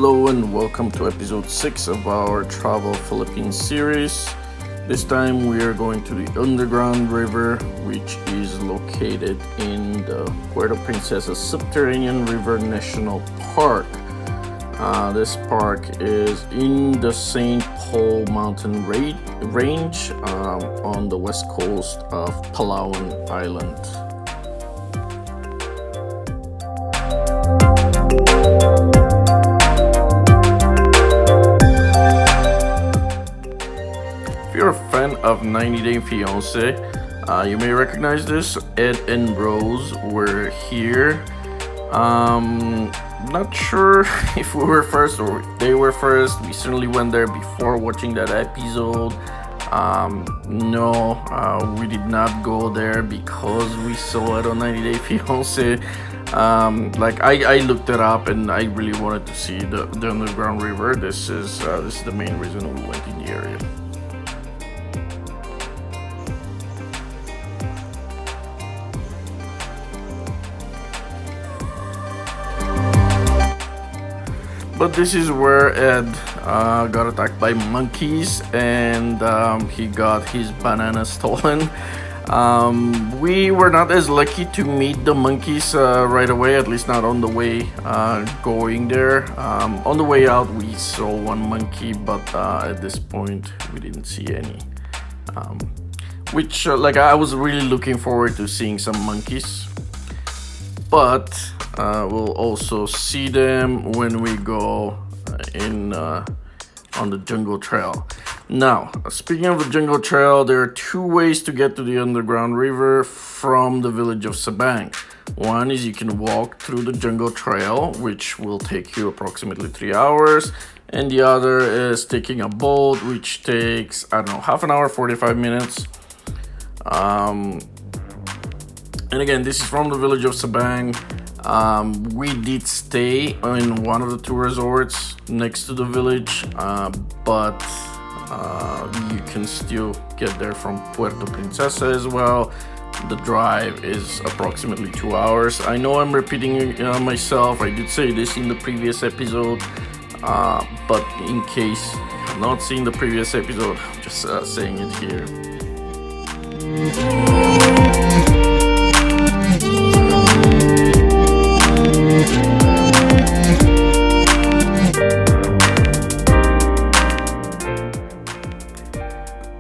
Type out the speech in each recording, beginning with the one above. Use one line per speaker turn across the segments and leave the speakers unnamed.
Hello and welcome to episode 6 of our Travel Philippines series. This time we are going to the underground river, which is located in the Puerto Princesa Subterranean River National Park. This park is in the St. Paul Mountain range on the west coast of Palawan Island. If you're a fan of 90 Day Fiancé, you may recognize this. Ed and Rose were here. Not sure if we were first or if they were first. We certainly went there before watching that episode. No, we did not go there because we saw it on 90 Day Fiancé. I looked it up and I really wanted to see the underground river. This is the main reason we went in the area. But this is where Ed got attacked by monkeys and he got his banana stolen. We were not as lucky to meet the monkeys right away, at least not on the way going there. On the way out we saw one monkey, but at this point we didn't see any. I was really looking forward to seeing some monkeys. But we'll also see them when we go on the jungle trail. Now, speaking of the jungle trail, there are two ways to get to the underground river from the village of Sabang. One is you can walk through the jungle trail, which will take you approximately 3 hours. And the other is taking a boat, which takes, half an hour, 45 minutes. And again, this is from the village of Sabang. We did stay in one of the two resorts next to the village, but you can still get there from Puerto Princesa as well. The drive is approximately 2 hours. I know I'm repeating myself. I did say this in the previous episode, but in case you have not seen the previous episode, I'm just saying it here.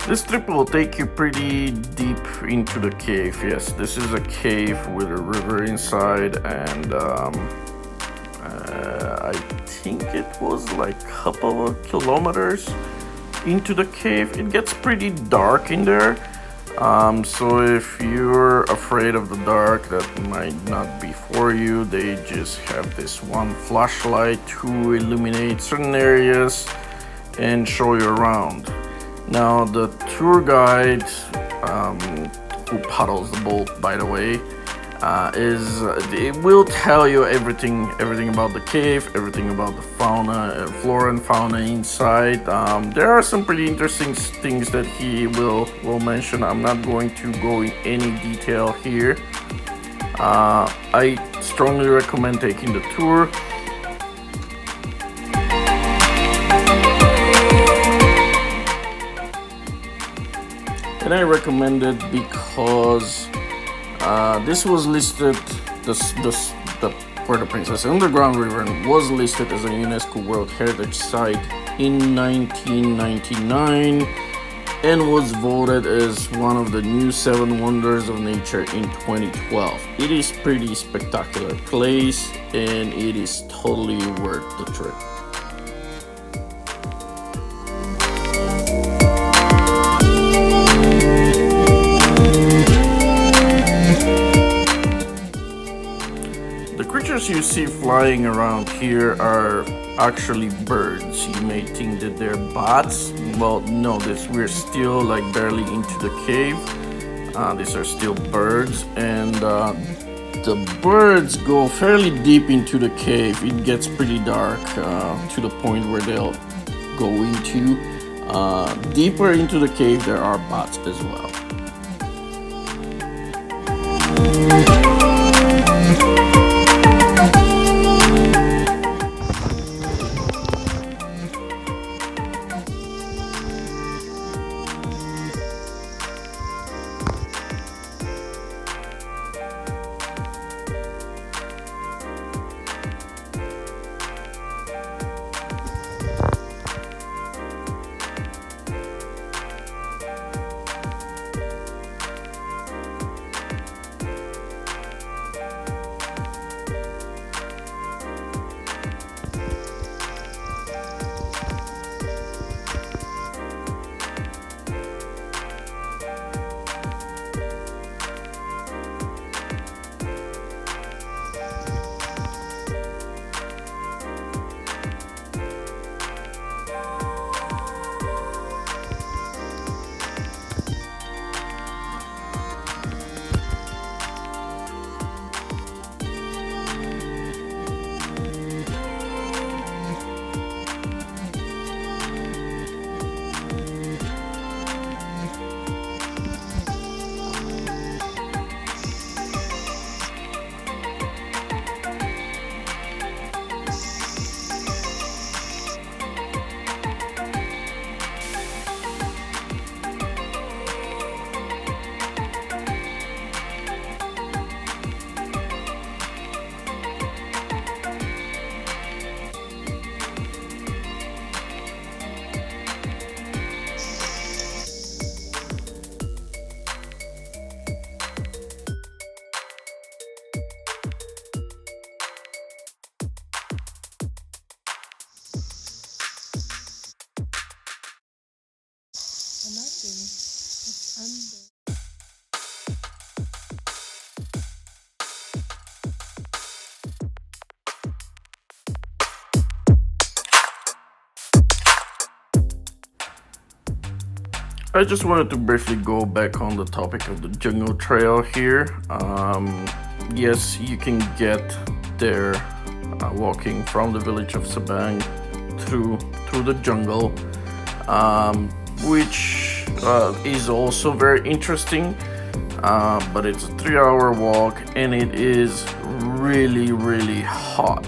This trip will take you pretty deep into the cave. Yes, this is a cave with a river inside, and I think it was like a couple of kilometers into the cave. It gets pretty dark in there. So if you're afraid of the dark, that might not be for you. They just have this one flashlight to illuminate certain areas and show you around. Now, the tour guide, who paddles the boat, by the way, it will tell you everything about the cave, everything about the flora and fauna inside. There are some pretty interesting things that he will mention. I'm not going to go in any detail here. I strongly recommend taking the tour. And I recommend it because this was listed, the Puerto Princesa Underground River was listed as a UNESCO World Heritage Site in 1999 and was voted as one of the new 7 Wonders of Nature in 2012. It is pretty spectacular place and it is totally worth the trip. You see flying around here are actually birds. You may think that they're bats. Well, no, we're still barely into the cave. These are still birds, and the birds go fairly deep into the cave. It gets pretty dark to the point where they'll go into deeper into the cave. There are bats as well.
nothing. It's under.
I just wanted to briefly go back on the topic of the jungle trail here. Yes, you can get there walking from the village of Sabang through the jungle, which is also very interesting. But it's a 3 hour walk and it is really, really hot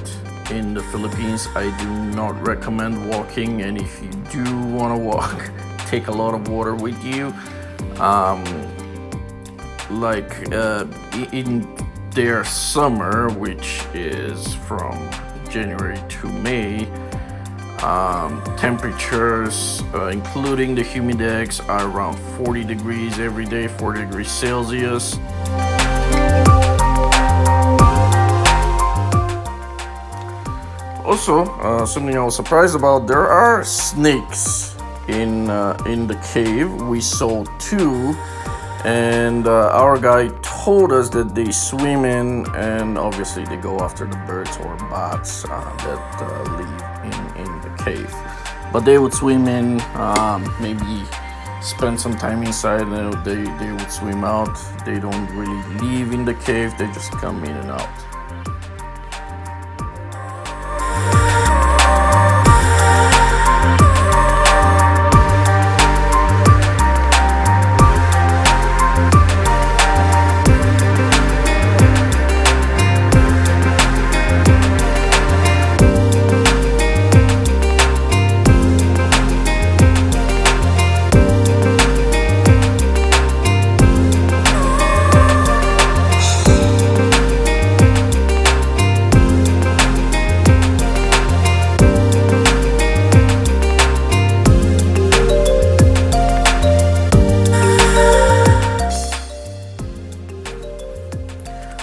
in the Philippines. I do not recommend walking, and if you do want to walk, take a lot of water with you. In their summer, which is from January to May, temperatures, including the humidex, are around 40 degrees every day, 40 degrees Celsius. Also, something I was surprised about: there are snakes in the cave. We saw two, and our guy told us that they swim in, and obviously they go after the birds or bats that live in the cave. But they would swim in, maybe spend some time inside, and they would swim out. They don't really live in the cave; they just come in and out.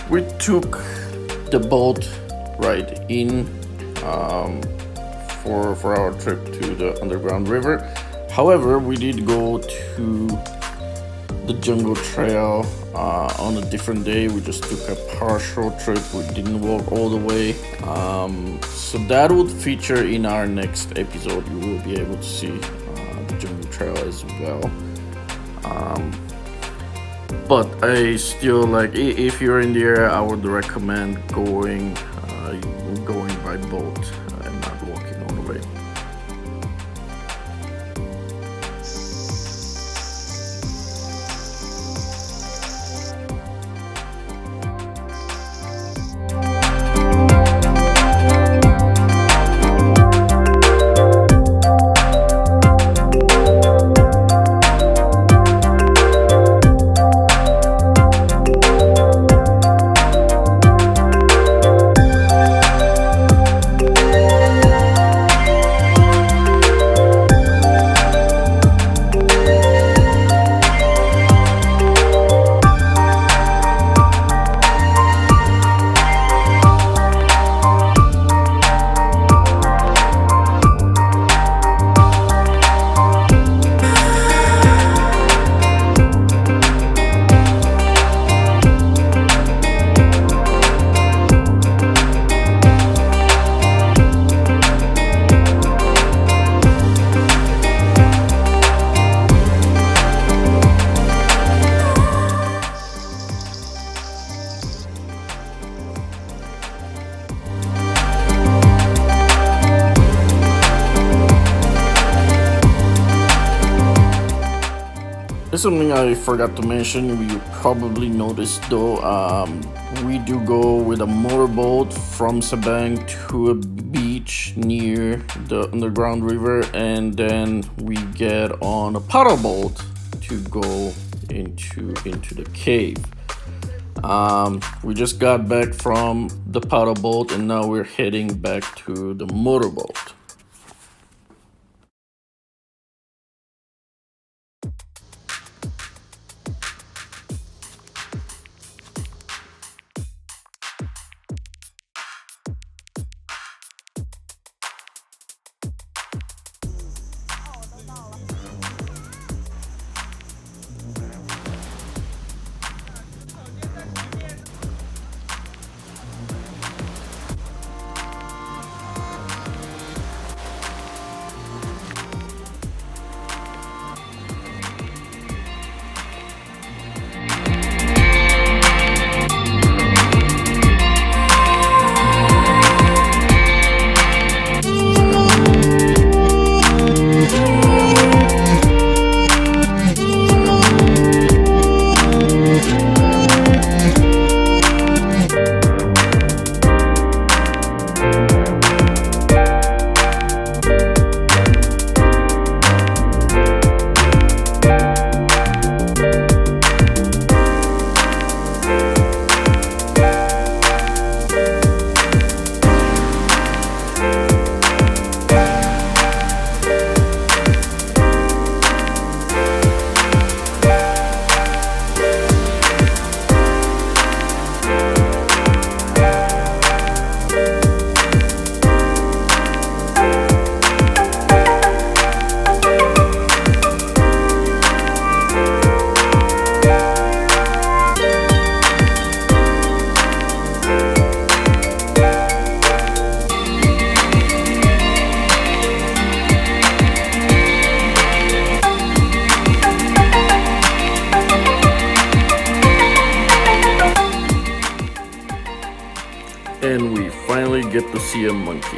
We took the boat ride in for our trip to the underground river. However, we did go to the jungle trail on a different day. We just took a partial trip. We didn't walk all the way. So that would feature in our next episode. You will be able to see the jungle trail as well. But I still if you're in the area, I would recommend going by boat and not walking all the way. There's something I forgot to mention. You probably noticed though. We do go with a motorboat from Sabang to a beach near the underground river, and then we get on a paddle boat to go into the cave. We just got back from the paddle boat, and now we're heading back to the motorboat. finally get to see a monkey.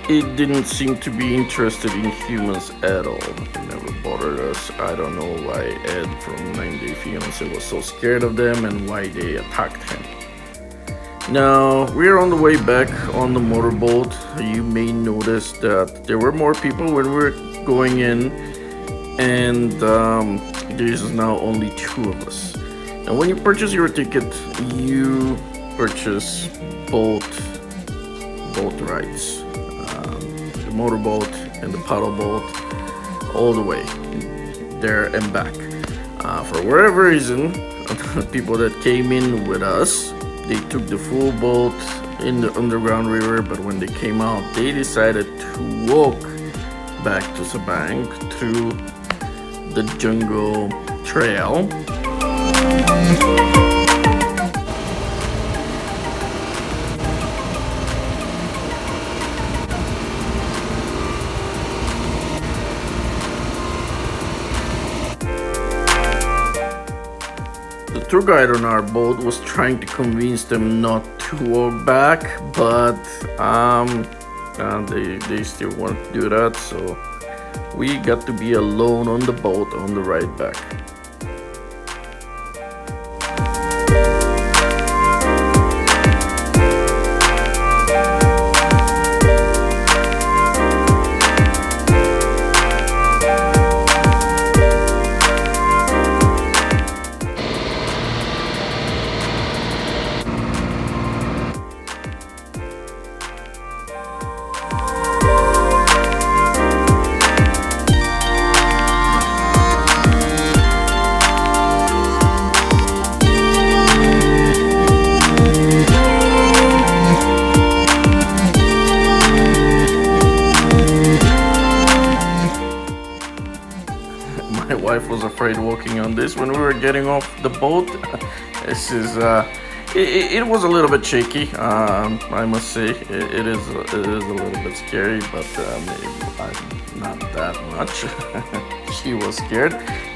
It didn't seem to be interested in humans at all. It never bothered us. I don't know why Ed from 9 Day Fiancé was so scared of them and why they attacked him. Now, we're on the way back on the motorboat. You may notice that there were more people when we were going in, and there's now only 2 of us. And when you purchase your ticket, you purchase both rides. The motorboat and the paddle boat, all the way there and back. For whatever reason, the people that came in with us, they took the full boat in the underground river, but when they came out, they decided to walk back to Sabang through the jungle trail. The tour guide on our boat was trying to convince them not to walk back, but they still want to do that, so we got to be alone on the boat on the ride back. My wife was afraid walking on this when we were getting off the boat. This is it was a little bit shaky. I must say it is a little bit scary, but not that much. She was scared.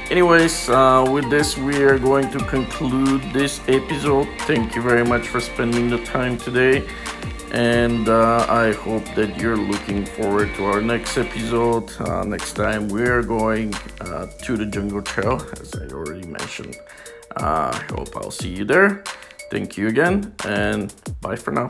Anyways, with this we are going to conclude this episode. Thank you very much for spending the time today. And I hope that you're looking forward to our next episode. Next time we're going to the jungle trail, as I already mentioned. I hope I'll see you there. Thank you again, and bye for now.